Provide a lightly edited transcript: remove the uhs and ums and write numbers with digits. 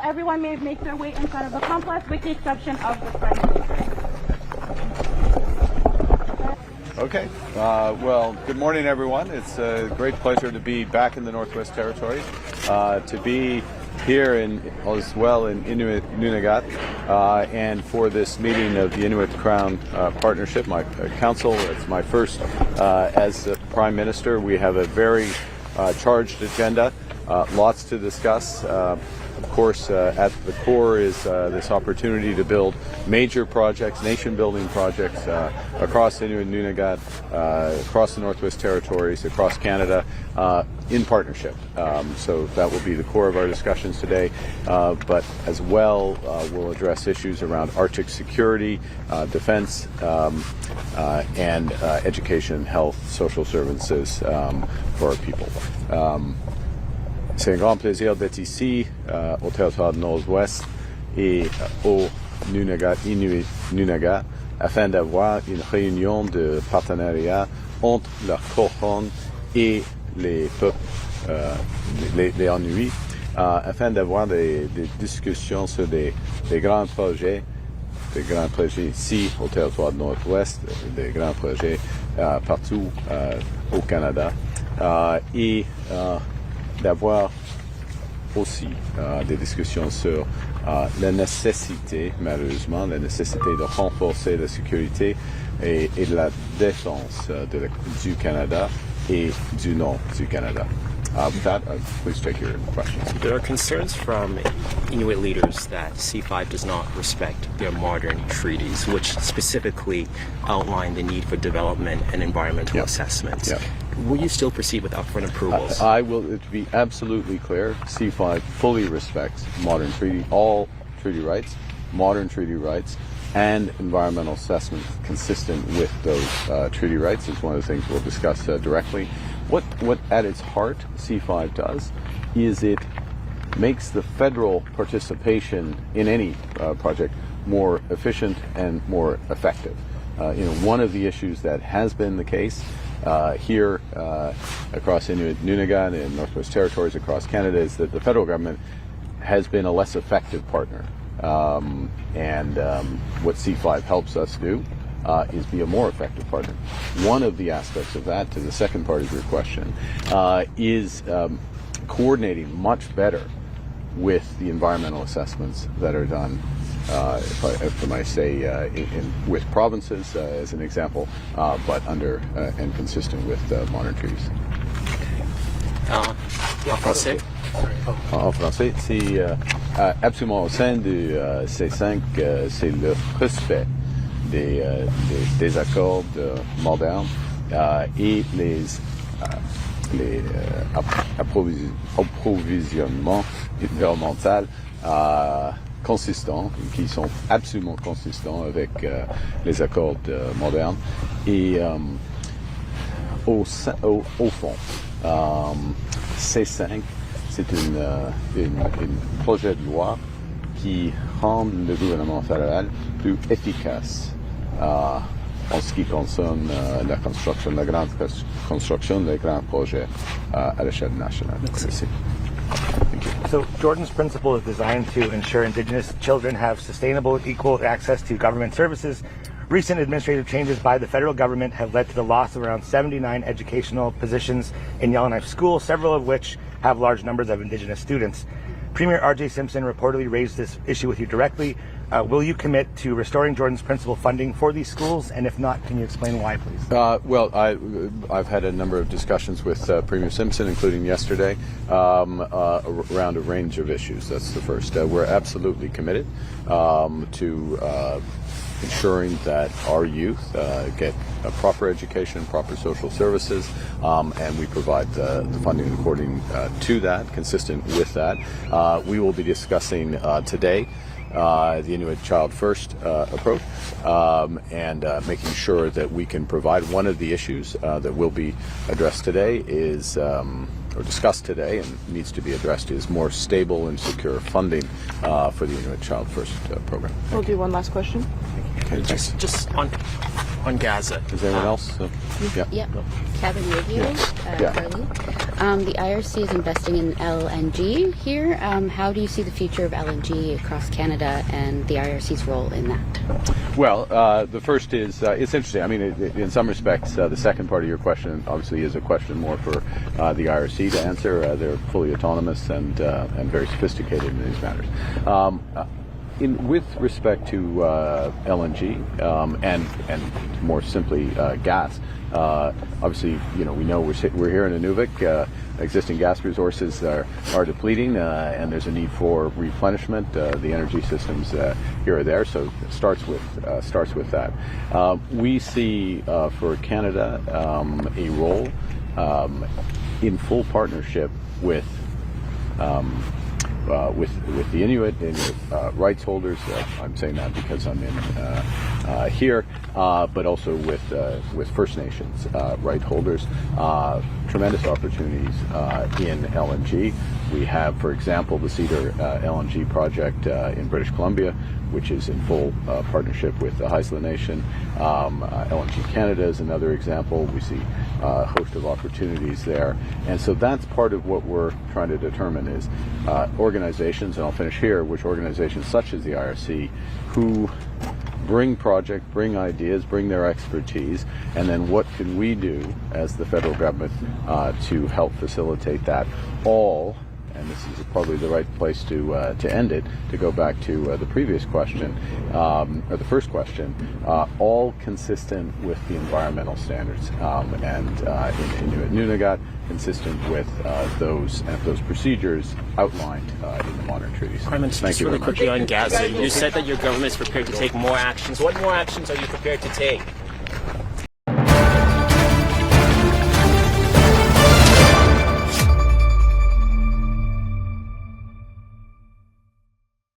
Everyone may make their way in front of the complex with the exception of the French speakers. Okay. Well, good morning, everyone. It's a great pleasure to be back in the Northwest Territories, to be here as well in Inuit-Nunagat, and for this meeting of the Inuit-Crown Partnership, my council. It's my first as Prime Minister. We have a very charged agenda, lots to discuss. Of course, at the core is this opportunity to build major projects, nation-building projects across Inuit-Nunagat, across the Northwest Territories, across Canada, in partnership. So that will be the core of our discussions today. But as well, we'll address issues around Arctic security, defense, and education, health, social services for our people. C'est un grand plaisir d'être ici au territoire du Nord-Ouest et au Inuit-Nunagat afin d'avoir une réunion de partenariat entre la couronne et les peuples, les Inuits, afin d'avoir des discussions sur des grands projets ici au territoire du Nord-Ouest, des grands projets partout au Canada, et d'avoir aussi des discussions sur la nécessité, malheureusement, la nécessité de renforcer la sécurité et de la défense du Canada et du nord du Canada. With that, please take your questions. There are concerns from Inuit leaders that C5 does not respect their modern treaties, which specifically outline the need for development and environmental assessments. Yep. Will you still proceed with upfront approvals? I will. To be absolutely clear, C5 fully respects all treaty rights, modern treaty rights, and environmental assessment consistent with those treaty rights. Is one of the things we'll discuss directly. What at its heart C5 does is it makes the federal participation in any project more efficient and more effective. One of the issues that has been the case here across Inuit-Nunagat and Northwest Territories across Canada is that the federal government has been a less effective partner. And what C5 helps us do is be a more effective partner. One of the aspects of that, to the second part of your question, is coordinating much better with the environmental assessments that are done, if I might say, with provinces, as an example, but under and consistent with modern treaties. En français? En français, c'est absolument au sein de C5, c'est le respect des accords modernes et les approvisionnements environnementaux consistants, qui sont absolument consistants avec les accords modernes. Et au fond, C5, c'est un projet de loi qui rend le gouvernement fédéral plus efficace en ce qui concerne la grande construction des grands projets à l'échelle nationale. Merci. Thank you. So Jordan's principle is designed to ensure Indigenous children have sustainable, equal access to government services. Recent administrative changes by the federal government have led to the loss of around 79 educational positions in Yellowknife School, several of which have large numbers of Indigenous students. Premier R.J. Simpson reportedly raised this issue with you directly. Will you commit to restoring Jordan's principal funding for these schools? And if not, can you explain why, please? Well, I've had a number of discussions with Premier Simpson, including yesterday, around a range of issues. That's the first. We're absolutely committed to ensuring that our youth get a proper education, proper social services, and we provide the funding according to that, consistent with that. We will be discussing today the Inuit Child First approach, and making sure that we can provide. One of the issues that will be addressed today is, or discussed today and needs to be addressed, is more stable and secure funding for the Inuit Child First program. We'll do one last question. Okay, Just on on Gaza. Is there anyone else? Yeah. Yep. Cabin Radio, Yeah. Carly. The IRC is investing in LNG here. How do you see the future of LNG across Canada and the IRC's role in that? Well, the first is, it's interesting. I mean, in some respects, the second part of your question obviously is a question more for the IRC to answer. They're fully autonomous and very sophisticated in these matters. With respect to LNG and more simply gas, obviously, we know we're here in Inuvik. Existing gas resources are depleting, and there's a need for replenishment. The energy systems here or there, so it starts with that. We see for Canada a role in full partnership with the Inuit rights holders. I'm saying that because I'm in here, but also with First Nations right holders. Tremendous opportunities in LNG. We have, for example, the Cedar LNG project in British Columbia, which is in full partnership with the Haisla Nation. LNG Canada is another example. We see a host of opportunities there. And so that's part of what we're trying to determine is organizations, and I'll finish here, which organizations such as the IRC, who bring ideas, bring their expertise, and then what can we do as the federal government to help facilitate that all. And this is probably the right place to end it, to go back to the previous question, or the first question, all consistent with the environmental standards, and in Inuit Nunagat, consistent with those procedures outlined in the modern treaties. Thank just you really very much. quickly on Gaza, you said that your government is prepared to take more actions. What more actions are you prepared to take?